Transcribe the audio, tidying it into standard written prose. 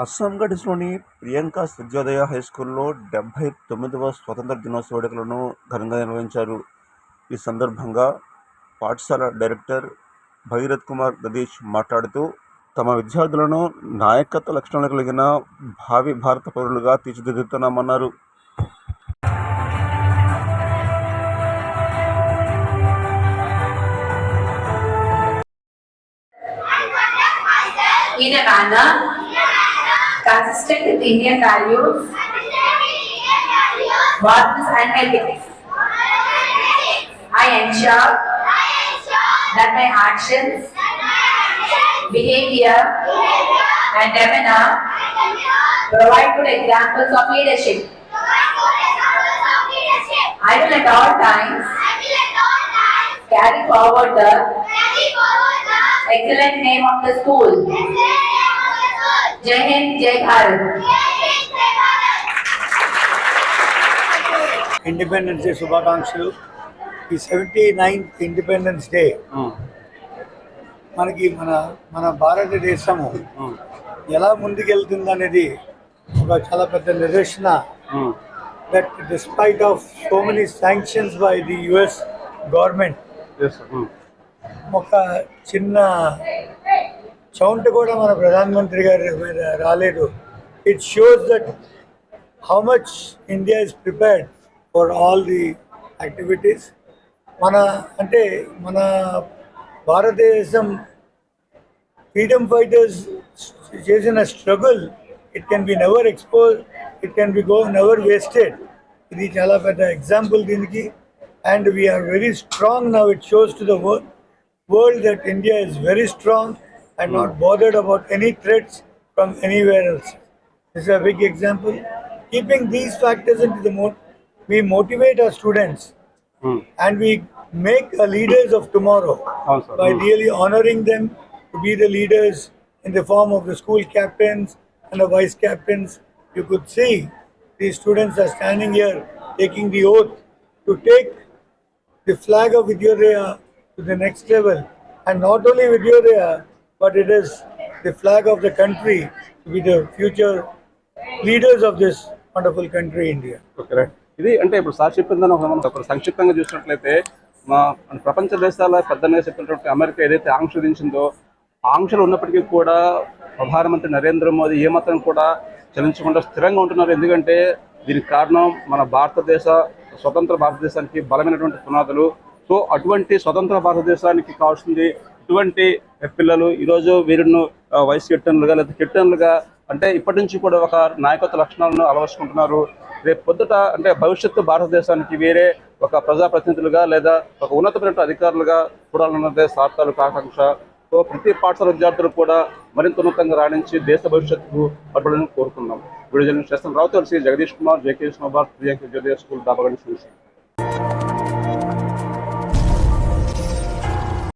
అస్సాం గఢ్స్లోని ప్రియాంక సూర్యోదయ హైస్కూల్లో 79వ స్వాతంత్ర దినోత్సవ వేడుకలను ఘనంగా నిర్వహించారు. ఈ సందర్భంగా పాఠశాల డైరెక్టర్ భగీరథ్ కుమార్ గదీష్ మాట్లాడుతూ, తమ విద్యార్థులను నాయకత్వ లక్షణాలు కలిగిన భావి భారత పౌరులుగా తీర్చిదిద్దుతున్నామన్నారు. In a manner consistent with Indian values, values and ethics. I ensure that my actions, behavior and demeanor provide good examples of leadership. I will at all times carry forward the excellent name of the school. Jai Hind, Jai Bharat. Independence day శుభాకాంక్షలు. ఈ 79th independence day మనకి మన భారతదేశము ఎలా ముందుకెళ్తుందనేది ఒక చాలా పెద్ద నిదర్శన. That despite of so many sanctions by the US government, ఒక చిన్న చౌంట్ కూడా మన ప్రధానమంత్రి గారి మీద రాలేదు. It shows that how much India is prepared for all the activities. మన భారతదేశం ఫ్రీడమ్ ఫైటర్స్ చేసిన struggle, it can be never expose, it can be never wasted. ఇది చాలా పెద్ద ఎగ్జాంపుల్ దీనికి. And we're very strong now. It shows to the world that India is very strong and not bothered about any threats from anywhere else. This is a big example. Keeping these factors into the we motivate our students and we make leaders of tomorrow by really honoring them to be the leaders in the form of the school captains and the vice captains. You could see these students are standing here taking the oath to take the flag of Vidyodaya to the next level, and not only Vidyodaya, but it is the flag of the country to be the future leaders of this wonderful country, India. Okay. ఇది అంటే ఇప్పుడు sir చెప్పిందని ఒక సంక్షిప్తంగా చూసినట్లయితే, మా ప్రపంచ దేశాల పెద్దగా చెప్పినటువంటి అమెరికా ఏదైతే ఆంక్షలు విధించిందో, ఆంక్షలు ఉన్నప్పటికీ కూడా ప్రధానమంత్రి నరేంద్ర మోదీ ఏమాత్రం కూడా చలించకుండా స్థిరంగా ఉంటున్నారు. ఎందుకంటే దీనికి కారణం మన స్వతంత్ర భారతదేశానికి బలమైనటువంటి పునాదులు. సో అటువంటి స్వతంత్ర భారతదేశానికి కావాల్సింది ఇటువంటి పిల్లలు ఈరోజు వీరిని వైస్ కెప్టెన్లుగా లేదా కెప్టెన్లుగా అంటే ఇప్పటి నుంచి కూడా ఒక నాయకత్వ లక్షణాలను అలవర్చుకుంటున్నారు. రేపు పొద్దుట అంటే భవిష్యత్తు భారతదేశానికి వేరే ఒక ప్రజాప్రతినిధులుగా లేదా ఒక ఉన్నతమైన అధికారులుగా చూడాలన్నదే సార్థాలు ఆకాంక్ష. సో ప్రతి పాఠశాల విద్యార్థులు కూడా మరింత ఉన్నతంగా రాణించి దేశ భవిష్యత్తుకు పడబడాలని కోరుకున్నాం. వీడియో జర్నలిస్ట్ రావుతోల్సి జగదీష్ కుమార్, జేకే స్నోబార్, ప్రియాంక విద్యోదయ స్కూల్, దాబగండి.